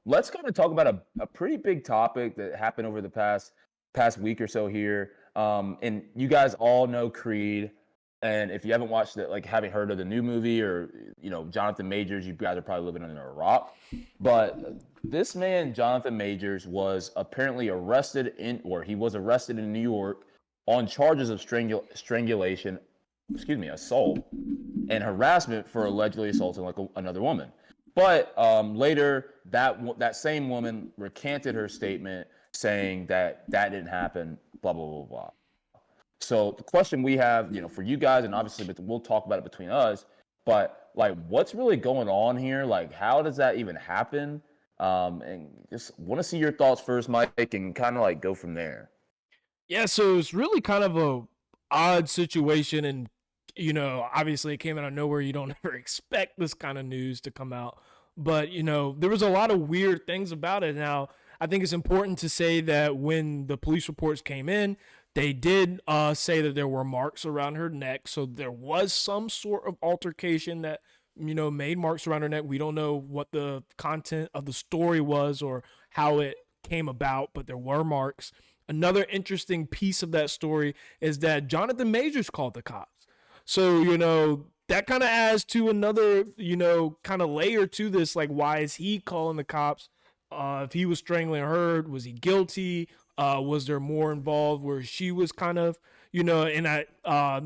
let's kind of talk about a pretty big topic that happened over the past week or so here. And you guys all know Creed. And if you haven't watched it, like haven't heard of the new movie or Jonathan Majors, you guys are probably living under a rock. But this man, Jonathan Majors, was apparently arrested he was arrested in New York on charges of strangulation, assault, and harassment for allegedly assaulting another woman. But later, that same woman recanted her statement, saying that didn't happen. Blah blah blah blah. So the question we have, for you guys, and obviously we'll talk about it between us, but like, what's really going on here? Like, how does that even happen? And just want to see your thoughts first, Mike, and kind of like go from there. Yeah, so it's really kind of a odd situation, and obviously it came out of nowhere. You don't ever expect this kind of news to come out, but there was a lot of weird things about it. Now, I think it's important to say that when the police reports came in, they did say that there were marks around her neck, so there was some sort of altercation that made marks around her neck. We don't know what the content of the story was or how it came about, but there were marks. Another interesting piece of that story is that Jonathan Majors called the cops. So, that kind of adds to another, kind of layer to this. Like, why is he calling the cops? If he was strangling her, was he guilty? Was there more involved where she was kind of, and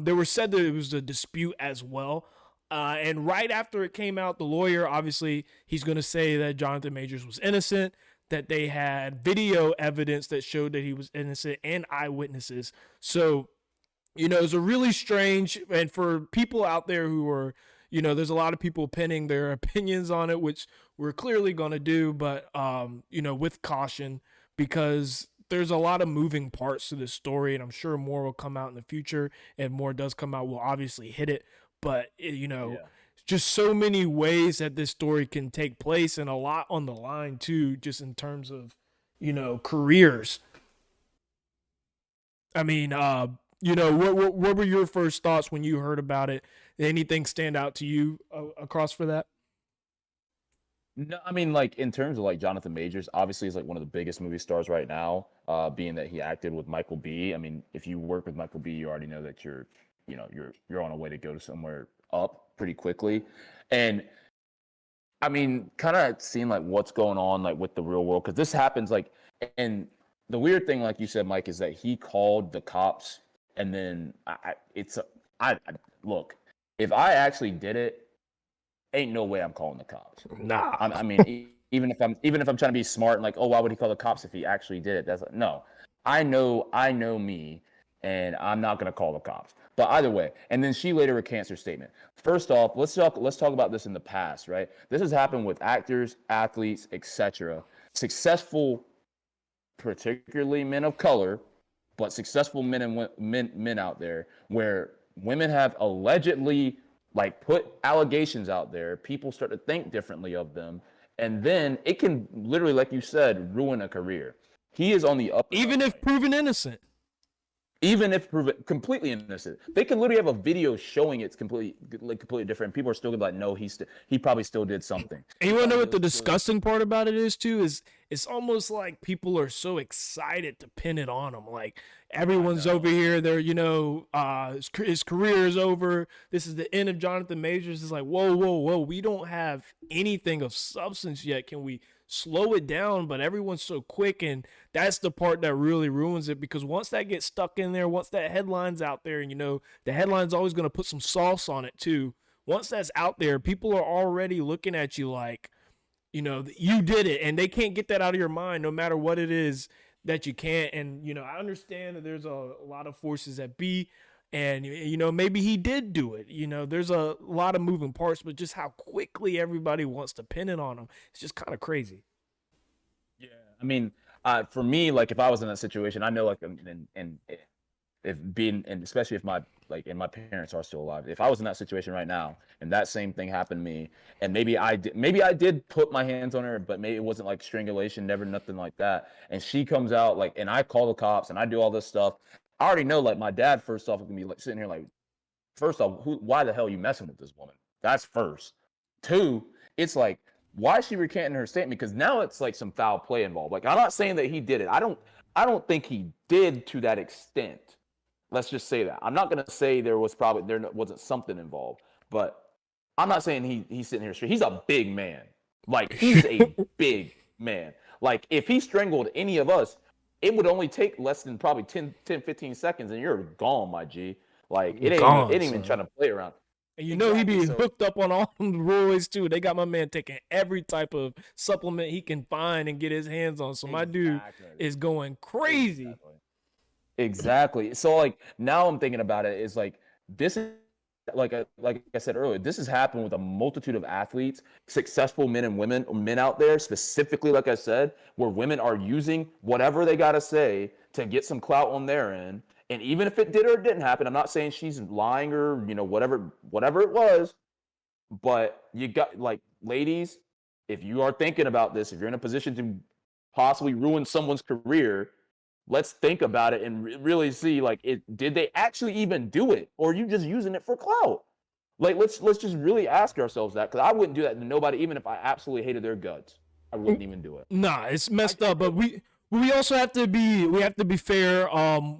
there were said that it was a dispute as well. And right after it came out, the lawyer, obviously, he's going to say that Jonathan Majors was innocent, that they had video evidence that showed that he was innocent and eyewitnesses. So, it's a really strange, and for people out there who are, there's a lot of people pinning their opinions on it, which we're clearly going to do, but, with caution, because there's a lot of moving parts to this story, and I'm sure more will come out in the future, and more does come out, we'll obviously hit it, but, just so many ways that this story can take place, and a lot on the line too, just in terms of, careers. I mean, what were your first thoughts when you heard about it? Did anything stand out to you across for that? No, I mean, like in terms of like Jonathan Majors, obviously he's like one of the biggest movie stars right now, being that he acted with Michael B. I mean, if you work with Michael B, you already know that you're on a way to go to somewhere up pretty quickly. And I mean, kind of seeing like what's going on like with the real world, because this happens like, and the weird thing, like you said, Mike, is that he called the cops, and then look, if I actually did it, ain't no way I'm calling the cops. Nah. I mean, even if I'm trying to be smart and like, oh, why would he call the cops if he actually did it? That's like, no. I know me, and I'm not gonna call the cops. But either way, and then she later recants her statement. First off, let's talk about this in the past, right? This has happened with actors, athletes, etc. Successful, particularly men of color, but successful men and men out there, where women have allegedly like put allegations out there, people start to think differently of them, and then it can literally, like you said, ruin a career. He is on the up, even if proven innocent. Even if proven completely innocent, they can literally have a video showing it's completely different. People are still gonna be like, no, he probably still did something. And you wanna know what the disgusting part about it is too? Is it's almost like people are so excited to pin it on him. Like everyone's over here, they're his career is over. This is the end of Jonathan Majors. It's like, whoa, we don't have anything of substance yet. Can we slow it down? But everyone's so quick, and that's the part that really ruins it, because once that gets stuck in there, once that headline's out there, and the headline's always going to put some sauce on it too. Once that's out there, people are already looking at you like, you did it, and they can't get that out of your mind no matter what it is that you can't. And I understand that there's a lot of forces at B, and maybe he did do it. There's a lot of moving parts, but just how quickly everybody wants to pin it on him, it's just kind of crazy. Yeah, I mean, for me, like if I was in that situation, I know like and if being, and especially if my parents are still alive, if I was in that situation right now and that same thing happened to me, and maybe I did put my hands on her, but maybe it wasn't like strangulation, never nothing like that, and she comes out like, and I call the cops and I do all this stuff, I already know like my dad first off is gonna be like sitting here like, first off, why the hell are you messing with this woman? That's first. Two, it's like why is she recanting her statement? Because now it's like some foul play involved. Like, I'm not saying that he did it. I don't think he did to that extent. Let's just say that. I'm not gonna say there wasn't something involved, but I'm not saying he's sitting here straight. He's a big man. Like, he's a big man. Like, if he strangled any of us, it would only take less than probably 10, 15 seconds, and you're gone, my G. Like, it ain't even trying to play around. And you know he be hooked up on all the roids too. They got my man taking every type of supplement he can find and get his hands on. So my dude is going crazy. Exactly. So like now I'm thinking about it is like this is like I said earlier, this has happened with a multitude of athletes, successful men and women, men out there specifically, like I said, where women are using whatever they got to say to get some clout on their end. And even if it did or didn't happen, I'm not saying she's lying or, whatever it was, but you got, like, ladies, if you are thinking about this, if you're in a position to possibly ruin someone's career, let's think about it and really see, like, did they actually even do it, or are you just using it for clout? Like, let's just really ask ourselves that, because I wouldn't do that to nobody, even if I absolutely hated their guts. I wouldn't even do it. Nah, it's messed up, but we also have to be fair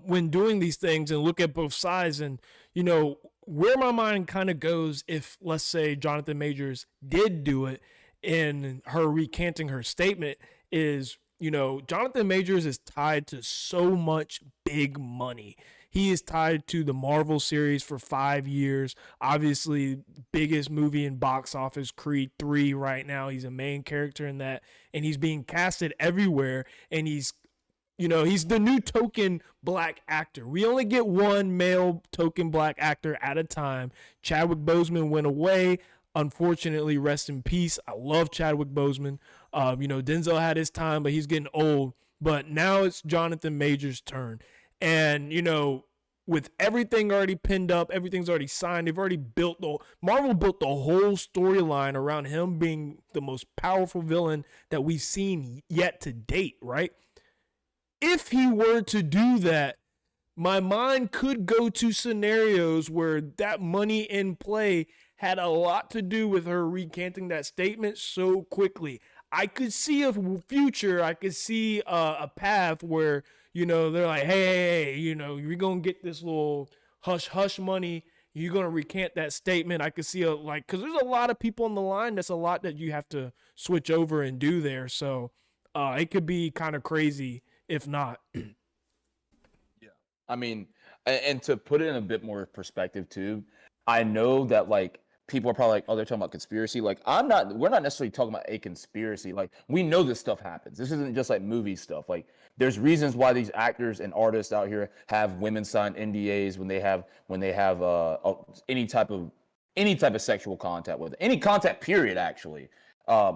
when doing these things and look at both sides. And where my mind kind of goes, if let's say Jonathan Majors did do it in her recanting her statement, is Jonathan Majors is tied to so much big money. He is tied to the Marvel series for 5 years. Obviously, biggest movie in box office, Creed 3 right now. He's a main character in that, and he's being casted everywhere. And he's the new token black actor. We only get one male token black actor at a time. Chadwick Boseman went away. Unfortunately, rest in peace. I love Chadwick Boseman. Denzel had his time, but he's getting old. But now it's Jonathan Majors' turn. And, with everything already pinned up, everything's already signed. They've already Marvel built the whole storyline around him being the most powerful villain that we've seen yet to date, right? If he were to do that, my mind could go to scenarios where that money in play had a lot to do with her recanting that statement so quickly. I could see a future. I could see a path where, they're like, hey, you're going to get this little hush money. You're going to recant that statement. I could see because there's a lot of people on the line. That's a lot that you have to switch over and do there. So it could be kind of crazy if not. Yeah. I mean, and to put it in a bit more perspective too, I know that, like, people are probably like, oh, they're talking about conspiracy. Like, we're not necessarily talking about a conspiracy. Like, we know this stuff happens. This isn't just like movie stuff. Like, there's reasons why these actors and artists out here have women sign NDAs when they have any type of sexual contact with any contact period, actually,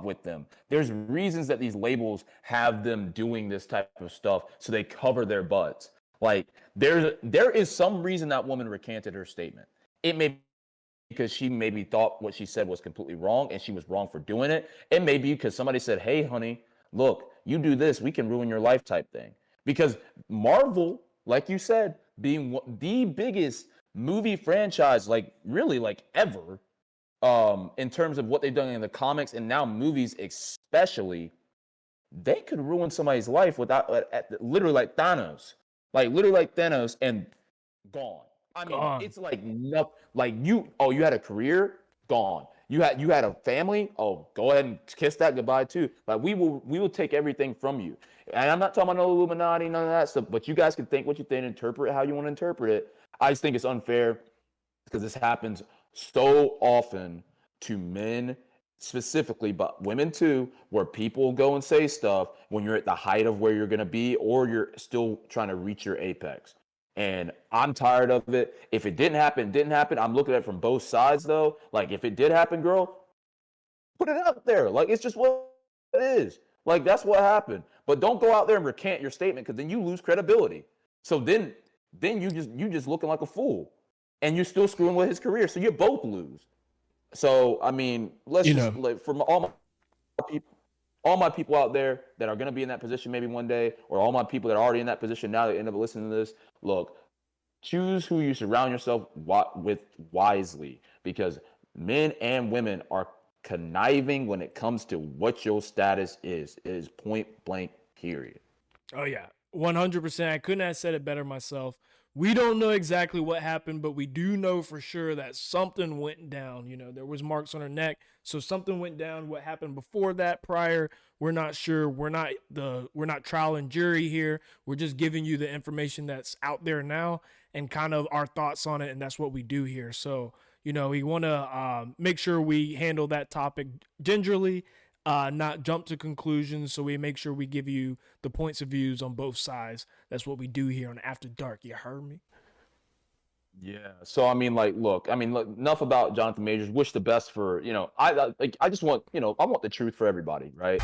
with them. There's reasons that these labels have them doing this type of stuff so they cover their butts. Like, there is some reason that woman recanted her statement. It may because she maybe thought what she said was completely wrong and she was wrong for doing it. It may be because somebody said, hey, honey, look, you do this, we can ruin your life type thing. Because Marvel, like you said, being the biggest movie franchise, like, really, like, ever, in terms of what they've done in the comics and now movies especially, they could ruin somebody's life without literally like Thanos. Like, literally like Thanos, and gone. I mean, it's like, no, like, you had a career, gone. You had a family, go ahead and kiss that goodbye too. Like, we will take everything from you. And I'm not talking about no Illuminati, none of that stuff, but you guys can think what you think, interpret it how you want to interpret it. I just think it's unfair because this happens so often to men specifically, but women too, where people go and say stuff when you're at the height of where you're going to be or you're still trying to reach your apex. And I'm tired of it. If it didn't happen, it didn't happen. I'm looking at it from both sides, though. Like, if it did happen, girl, put it out there. Like, it's just what it is. Like, that's what happened. But don't go out there and recant your statement, because then you lose credibility. So then you just looking like a fool, and you're still screwing with his career. So you both lose. So I mean, let's just, like, from all my people out there that are going to be in that position maybe one day, or all my people that are already in that position now that end up listening to this, look, choose who you surround yourself with wisely, because men and women are conniving when it comes to what your status is. It is point blank, period. Oh yeah, 100%. I couldn't have said it better myself. We don't know exactly what happened, but we do know for sure that something went down. You know, there was marks on her neck, so something went down. What happened before that, prior, we're not sure. We're not trial and jury here. We're just giving you the information that's out there now and kind of our thoughts on it, and that's what we do here. So, you know, we want to make sure we handle that topic gingerly, not jump to conclusions. So we make sure we give you the points of views on both sides. That's what we do here on After Dark. You heard me? Yeah. So I mean, like, look, enough about Jonathan Majors. Wish the best for, I just want, I want the truth for everybody, right?